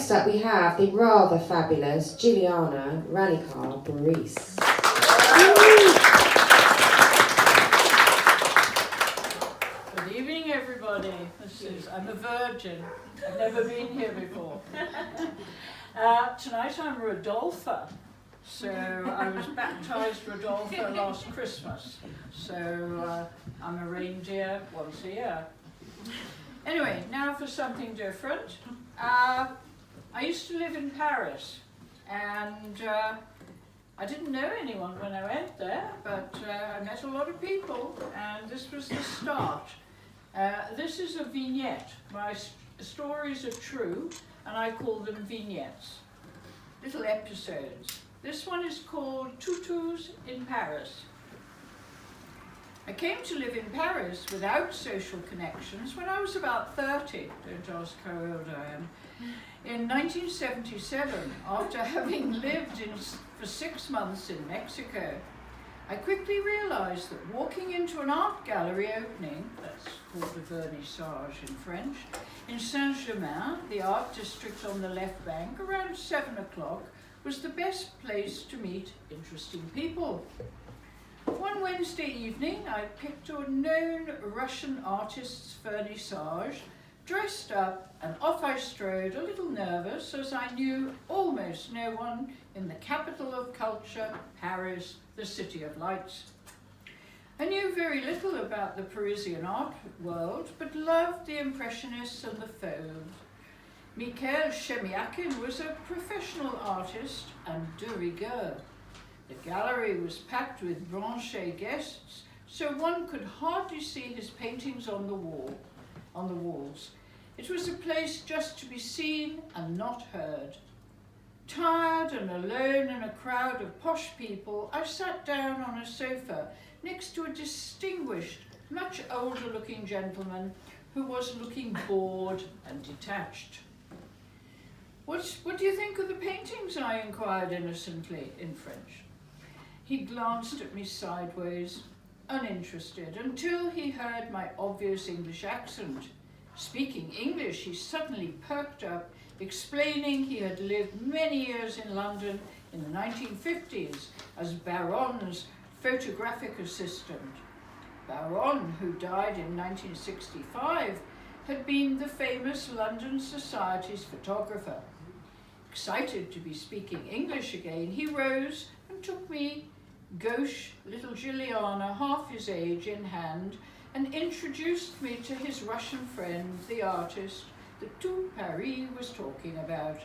next up we have the rather fabulous Jilliana Ranicar-Breese. Good evening, everybody. I'm a virgin. I've never been here before. Tonight I'm Rodolpha. So I was baptised Rodolpha last Christmas. So I'm a reindeer once a year. Anyway, now for something different. I used to live in Paris, and I didn't know anyone when I went there, but I met a lot of people, and this was the start. This is a vignette. My stories are true, and I call them vignettes, little episodes. This one is called Tutus in Paris. I came to live in Paris without social connections when I was about 30, don't ask how old I am, in 1977, after having lived for 6 months in Mexico. I quickly realised that walking into an art gallery opening, that's called a vernissage in French, in Saint-Germain, the art district on the left bank, around 7 o'clock, was the best place to meet interesting people. One Wednesday evening, I picked a known Russian artist's vernissage, dressed up, and off I strode, a little nervous, as I knew almost no one in the capital of culture, Paris, the city of lights. I knew very little about the Parisian art world, but loved the Impressionists and the Fauves. Mikhail Shemiakin was a professional artist and de rigueur. The gallery was packed with branché guests, so one could hardly see his paintings on the walls. It was a place just to be seen and not heard. Tired and alone in a crowd of posh people, I sat down on a sofa next to a distinguished, much older-looking gentleman who was looking bored and detached. What do you think of the paintings? I inquired innocently in French. He glanced at me sideways, uninterested, until he heard my obvious English accent. Speaking English, he suddenly perked up, explaining he had lived many years in London in the 1950s as Baron's photographic assistant. Baron, who died in 1965, had been the famous London Society's photographer. Excited to be speaking English again, he rose and took me, gauche little Jilliana, half his age, in hand, and introduced me to his Russian friend, the artist that tout Paris was talking about.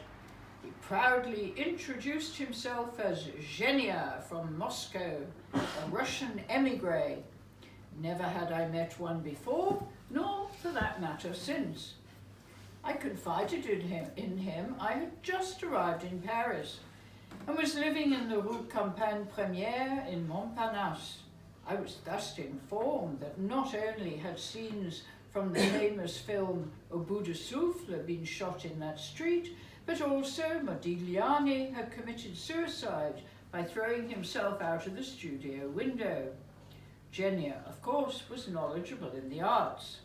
He proudly introduced himself as Zhenya from Moscow, a Russian émigré. Never had I met one before, nor for that matter since. I confided in him I had just arrived in Paris and was living in the Rue Campagne Première in Montparnasse. I was thus informed that not only had scenes from the famous film Au bout du souffle been shot in that street, but also Modigliani had committed suicide by throwing himself out of the studio window. Zhenya, of course, was knowledgeable in the arts.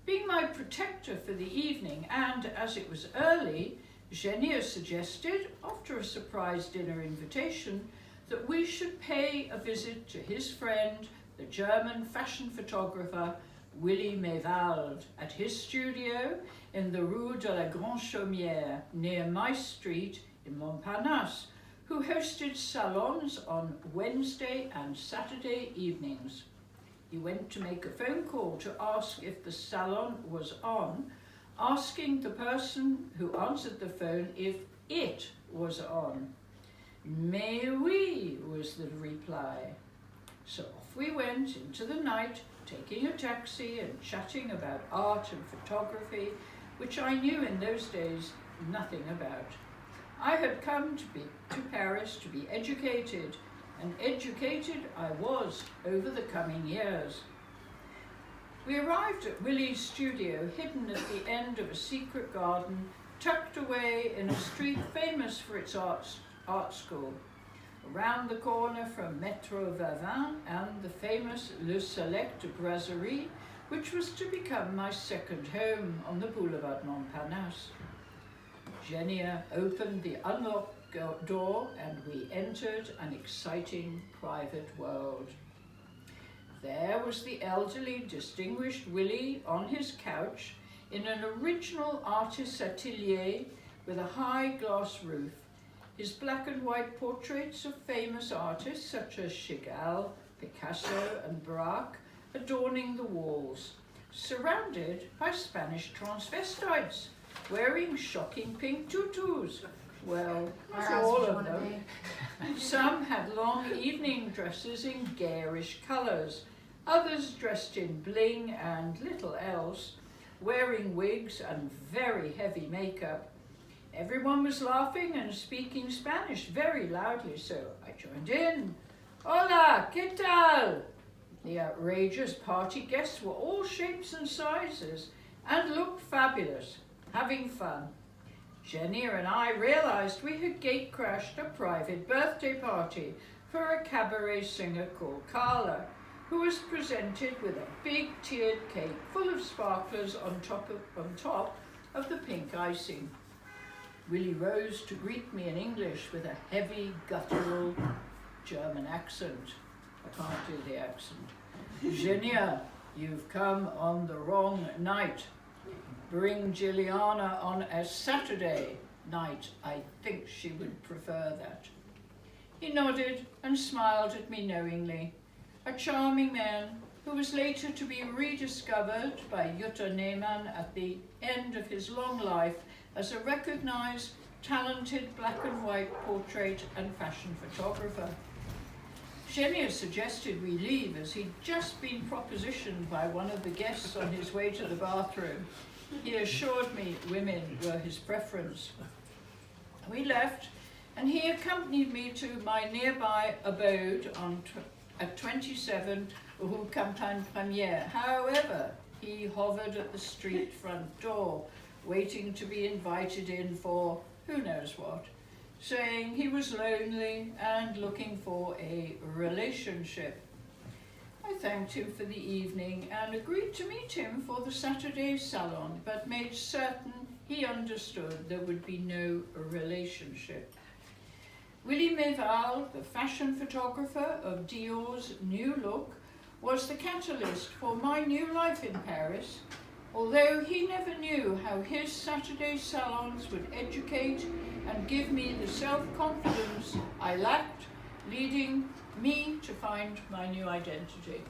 Being my protector for the evening, and as it was early, Zhenya suggested, after a surprise dinner invitation, that we should pay a visit to his friend, the German fashion photographer Willy Mewald, at his studio in the Rue de la Grande Chaumière, near my street in Montparnasse, who hosted salons on Wednesday and Saturday evenings. He went to make a phone call to ask if the salon was on, asking the person who answered the phone if it was on. Mais oui, was the reply. So off we went into the night, taking a taxi and chatting about art and photography, which I knew in those days nothing about. I had come to Paris to be educated, and educated I was over the coming years. We arrived at Willy's studio, hidden at the end of a secret garden, tucked away in a street famous for its art school, around the corner from Métro Vavin and the famous Le Select Brasserie, which was to become my second home on the Boulevard Montparnasse. Jilliana opened the unlocked door and we entered an exciting private world. There was the elderly, distinguished Willie on his couch in an original artist's atelier with a high glass roof, his black and white portraits of famous artists such as Chagall, Picasso and Braque adorning the walls, surrounded by Spanish transvestites wearing shocking pink tutus. Well, not all of them. Some had long evening dresses in garish colours, others dressed in bling and little else, wearing wigs and very heavy makeup. Everyone was laughing and speaking Spanish very loudly, so I joined in. Hola, ¿qué tal? The outrageous party guests were all shapes and sizes and looked fabulous, having fun. Jilliana and I realised we had gate-crashed a private birthday party for a cabaret singer called Carla, who was presented with a big tiered cake full of sparklers on top of the pink icing. Willie rose to greet me in English with a heavy, guttural German accent. I can't do the accent. Jilliana, you've come on the wrong night. Bring Jilliana on a Saturday night. I think she would prefer that. He nodded and smiled at me knowingly. A charming man who was later to be rediscovered by Jutta Neyman at the end of his long life as a recognised, talented black and white portrait and fashion photographer. Jilliana suggested we leave as he'd just been propositioned by one of the guests on his way to the bathroom. He assured me women were his preference. We left and he accompanied me to my nearby abode at 27 Rue Campagne Première. However, he hovered at the street front door, waiting to be invited in for who knows what, saying he was lonely and looking for a relationship. I thanked him for the evening and agreed to meet him for the Saturday salon, but made certain he understood there would be no relationship. Willie Méval, the fashion photographer of Dior's new look, was the catalyst for my new life in Paris, although he never knew how his Saturday salons would educate and give me the self-confidence I lacked, leading me to find my new identity.